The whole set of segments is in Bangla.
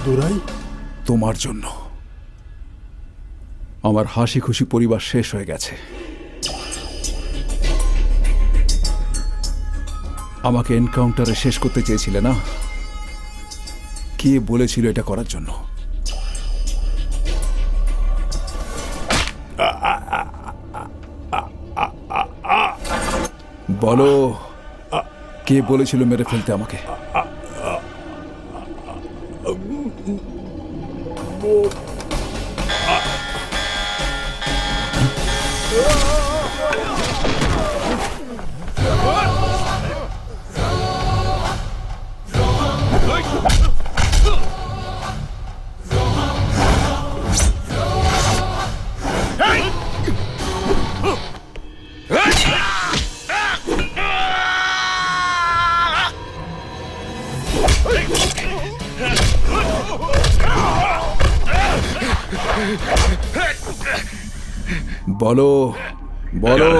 দুরাই, তোমার জন্য আমার হাসি খুশি পরিবার শেষ হয়ে গেছে। আমাকে এনকাউন্টারে শেষ করতে চেয়েছিলে না? কে বলেছিল এটা করার জন্য? বলো, কে বলেছিল মেরে ফেলতে আমাকে? বলো বলো।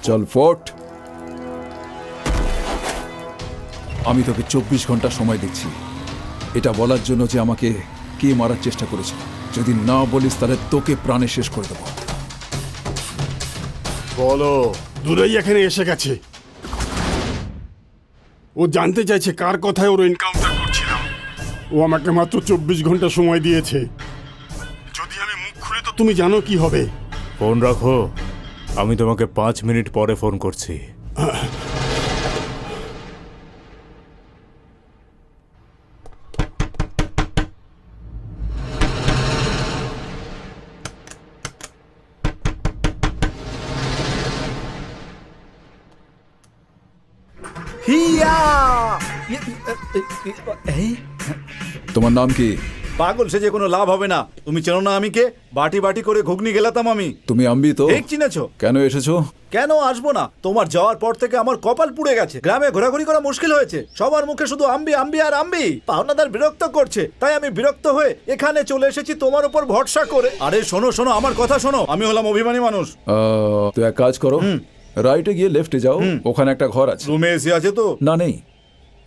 চল ফোর্ট, আমি তোকে 24 ঘন্টা সময় দিচ্ছি এটা বলার জন্য যে আমাকে কে মারার চেষ্টা করেছিল। যদি না বলিস তাহলে তোকে প্রাণে শেষ করে দেবো। বলো। দুরাই এখানে এসে গেছে। ও জানতে চাইছে কার কথায় ওর এনকাউন্টার করছিলাম। ও আমাকে মাত্র 24 ঘন্টা সময় দিয়েছে। যদি আমি মুখ খুলে তো তুমি জানো কি হবে। ফোন রাখো, আমি তোমাকে 5 মিনিট পরে ফোন করছি। তোমার নাম কি? পাগল সেজে কোনো লাভ হবে না। তুমি চেনো না আমি কে? বাটি বাটি করে ঘুগনি গেলাতাম আমি। তুমি আম্বি তো? ঠিক চিনেছো। কেন এসেছো? কেন আসবো না? তোমার যাওয়ার পর থেকে আমার কপাল পুড়ে গেছে। গ্রামে ঘোরাঘুরি করা মুশকিল হয়েছে। সবার মুখে শুধু আম্বি আম্বি আর আম্বি। পাওনাদার বিরক্ত করছে, তাই আমি বিরক্ত হয়ে এখানে চলে এসেছি তোমার উপর ভরসা করে। আরে শোনো শোনো, আমার কথা শোনো। আমি হলাম অভিমানী মানুষ। তো এক কাজ করো, রাইটে গিয়ে লেফটে যাও, ওখানে একটা ঘর আছে। রুমে এসে আছে তো? না নেই।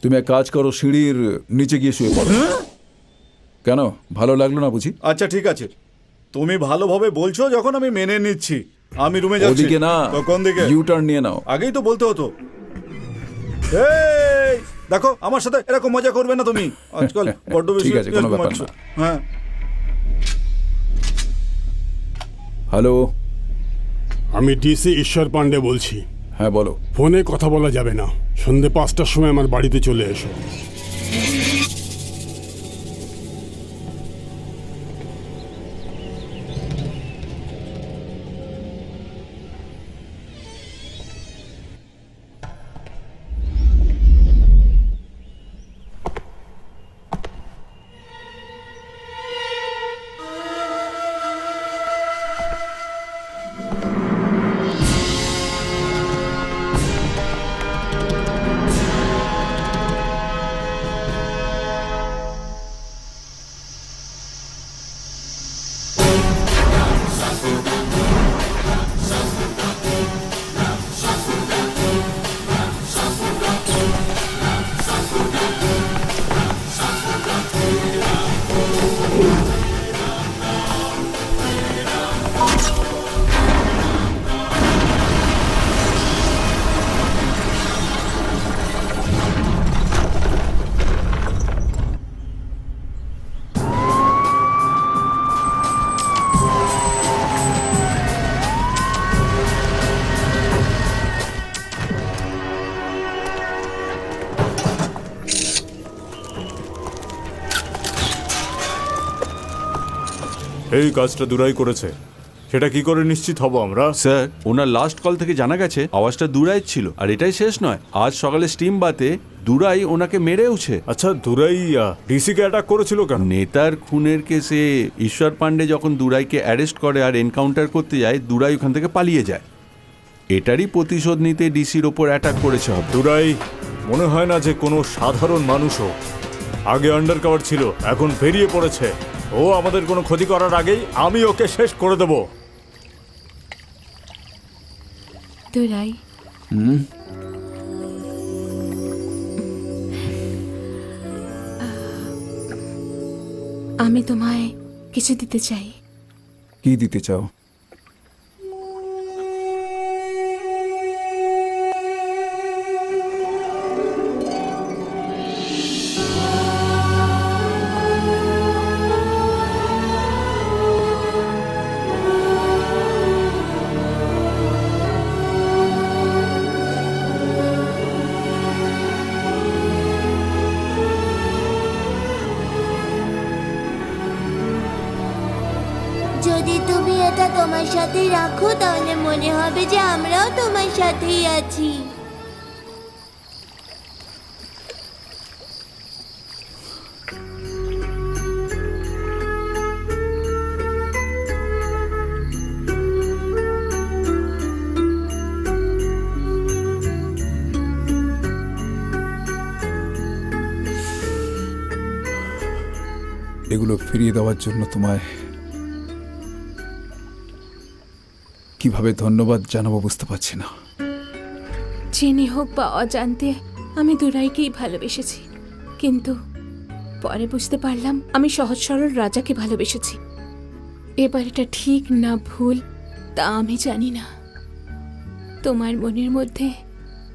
তুমি এক কাজ করো, সিঁড়ির নিচে গিয়ে শুয়ে পড়ো। কেন, ভালো লাগলো না বুঝি? আচ্ছা ঠিক আছে, তুমি ভালোভাবে বলছো যখন আমি মেনে নিচ্ছি। আমি রুমে যাচ্ছি। ওদিকে না, কোন দিকে? ইউ টার্ন নিয়ে নাও। আগেই তো বলতে হতো। এই দেখো, আমার সাথে এরকম মজা করবে না তুমি। আজকাল বড্ড বেশি। ঠিক আছে, কোনো ব্যাপার না। হ্যাঁ হ্যালো, আমি ডিসি ঈশ্বর পান্ডে বলছি। হ্যাঁ বলো। ফোনে কথা বলা যাবে না। সন্ধে 5টার সময় আমার বাড়িতে চলে এসো। এই কাজটা দুরাই করেছে, সেটা কি করে নিশ্চিত হব আমরা? স্যার, ওনার লাস্ট কল থেকে জানা গেছে আওয়াজটা দুরাইয়ের ছিল। আর এটাই শেষ নয়, আজ সকালে স্টিম বাতে দুরাই ওনাকে মেরেওছে। আচ্ছা, দুরাই ডিসিকে অ্যাটাক করেছিল কেন? নেতার খুনের কেসে ঈশ্বর পান্ডে যখন দুরাইকে অ্যারেস্ট করে আর এনকাউন্টার করতে যায়, দুরাই ওখান থেকে পালিয়ে যায়। এটারই প্রতিশোধ নিতে ডিসির ওপর অ্যাটাক করেছে হবে। দুরাই মনে হয় না যে কোনো সাধারণ মানুষও। আগে আন্ডার কভার ছিল, এখন বেরিয়ে পড়েছে। ও আমাদের কোনো ক্ষতি করার আগেই আমি ওকে শেষ করে দেব। দুরাই, আমি তোমায় কিছু দিতে চাই। কি দিতে চাও? যদি তুমি এটা তোমার সাথে রাখো তাহলে মনে হবে যে আমরাও তোমার সাথেই আছি। এগুলো ফিরিয়ে দেওয়ার জন্য তোমায় কিভাবে ধন্যবাদ জানাবো বুঝতে পারছি না। জেনে হোক বা অজান্তে আমি দুরাইকেই ভালোবেসেছি, কিন্তু পরে বুঝতে পারলাম আমি সহজ সরল রাজাকে ভালোবেসেছি। এবার এটা ঠিক না ভুল তা আমি জানি না। তোমার মনের মধ্যে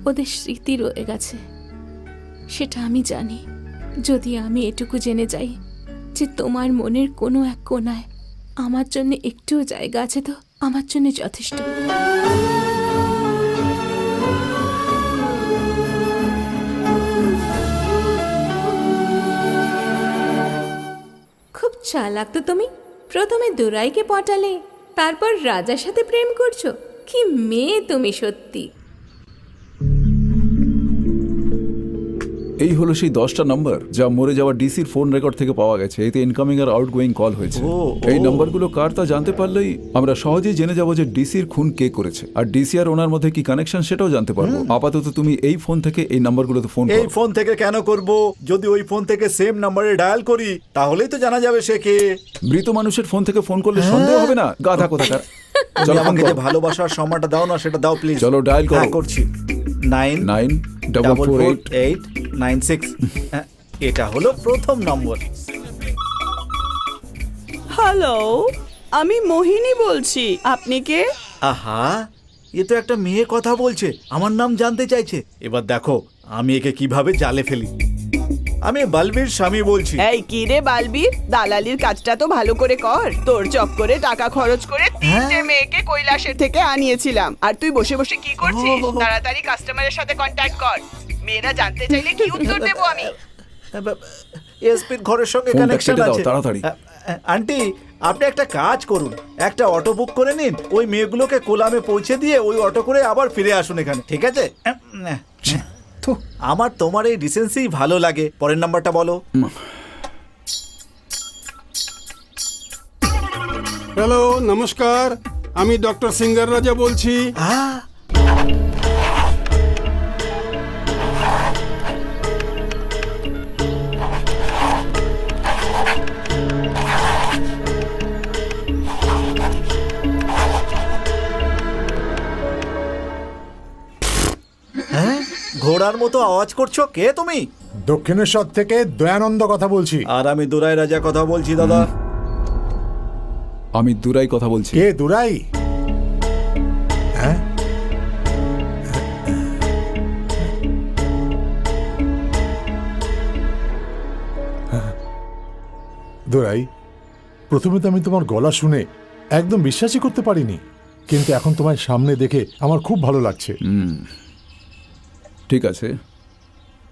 ওদের স্মৃতি রয়ে গেছে, সেটা আমি জানি। যদি আমি এটুকু জেনে যাই যে তোমার মনের কোনো এক কোণায় আমার জন্য একটুও জায়গা আছে, তো আমার জন্য যথেষ্ট। খুব চালাক তো তুমি। প্রথমে দুরাইকে পটালে, তারপর রাজার সাথে প্রেম করছো। কি মেয়ে তুমি সত্যি। এই হলো সেই 10টা নাম্বার যা মরে যাওয়া ডিসির ফোন রেকর্ড থেকে পাওয়া গেছে। এতে ইনকামিং আর আউটগোয়িং কল হয়েছে। এই নাম্বারগুলো কার তা জানতে পারলেই আমরা সহজেই জেনে যাব যে ডিসির খুন কে করেছে, আর ডিসি আর ওনার মধ্যে কি কানেকশন সেটাও জানতে পারবো। আপাতত তুমি এই ফোন থেকে এই নাম্বারগুলোতে ফোন এই করো। ফোন থেকে কেন করব? যদি ওই ফোন থেকে সেম নাম্বারে ডায়াল করি তাহলেই তো জানা যাবে সে কে। মৃত মানুষের ফোন থেকে ফোন করলে সন্দেহ হবে না? গাধা কোথাকার। তুমি চলো ফোন আমাকে যে করো। ভালোবাসার সম্মানটা দাও না, সেটা দাও প্লিজ। চলো ডায়াল করো। হ্যাঁ, করছি। 9448996। এটা হলো প্রথম নম্বর। হ্যালো, আমি মোহিনী বলছি। আপনি কে? আহা, এ তো একটা মেয়ে কথা বলছে, আমার নাম জানতে চাইছে। এবার দেখো আমি একে কিভাবে জালে ফেলি। আমি বালবীর স্বামী বলছি। এই কি রে বালবীর, দালালির কাজটা তো ভালো করে কর। তোর চক্করে টাকা খরচ করে 3টে মেয়েকে কৈলাসের থেকে আনিয়েছিলাম, আর তুই বসে বসে কি করছিস? তাড়াতাড়ি কাস্টমারের সাথে কন্ট্যাক্ট কর। মেয়েরা জানতে চাইলে কি উত্তর দেবো আমি? এসপির ঘরের সঙ্গে ফোনটা কানেকশন কেটে দাও, আছে। তাড়াতাড়ি। আন্টি, আপনি একটা কাজ করুন, একটা অটো বুক করে নিন। ওই মেয়েগুলোকে কোলামে পৌঁছে দিয়ে ওই অটো করে আবার ফিরে আসুন এখানে, ঠিক আছে? আমার তোমার এই ডিসেন্সি ভালো লাগে। পরের নাম্বারটা বলো। হ্যালো, নমস্কার। আমি ডক্টর সিঙ্গার রাজা বলছি। হ্যাঁ, ঘোড়ার মতো আওয়াজ করছো, কে তুমি? দক্ষিণেশ্বর থেকে দয়ানন্দ কথা বলছি। আর আমি দুরাই রাজা কথা বলছি দাদা। আমি দুরাই কথা বলছি। কে দুরাই? হ্যাঁ, দুরাই, প্রথমে তো আমি তোমার গলা শুনে একদম বিশ্বাসই করতে পারিনি, কিন্তু এখন তোমার সামনে দেখে আমার খুব ভালো লাগছে। ঠিক আছে,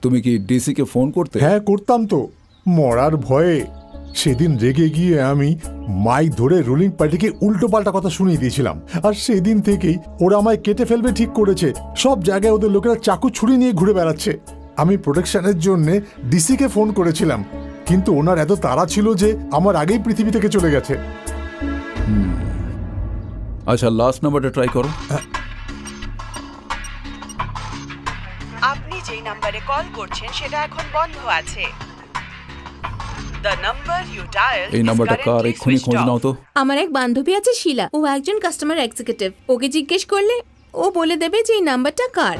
তুমি কি ডিসিকে ফোন করতে? হ্যাঁ, করতাম তো, মরার ভয়ে। সেদিন রেগে গিয়ে আমি মাইক ধরে রুলিং পার্টিকে উল্টো পাল্টা কথা শুনিয়ে দিয়েছিলাম, আর সেদিন থেকেই ওরা আমায় কেটে ফেলবে ঠিক করেছে। সব জায়গায় ওদের লোকেরা চাকু ছুরি নিয়ে ঘুরে বেড়াচ্ছে। আমি প্রোটেকশনের জন্য ডিসিকে ফোন করেছিলাম, কিন্তু ওনার এত তাড়া ছিল যে আমার আগেই পৃথিবী থেকে চলে গেছে। আচ্ছা, লাস্ট নাম্বারটা ট্রাই করো। আপনি যেই নাম্বারে কল করছেন সেটা এখন বন্ধ আছে। দ্য নাম্বার ইউ ডায়াল এই নাম্বারটা কার, এক্ষুনি খোঁজ নাও তো। আমার এক বান্ধবী আছে শিলা, ও একজন কাস্টমার এক্সিকিউটিভ। ওকে জিজ্ঞেস করলে ও বলে দেবে যে এই নাম্বারটা কার।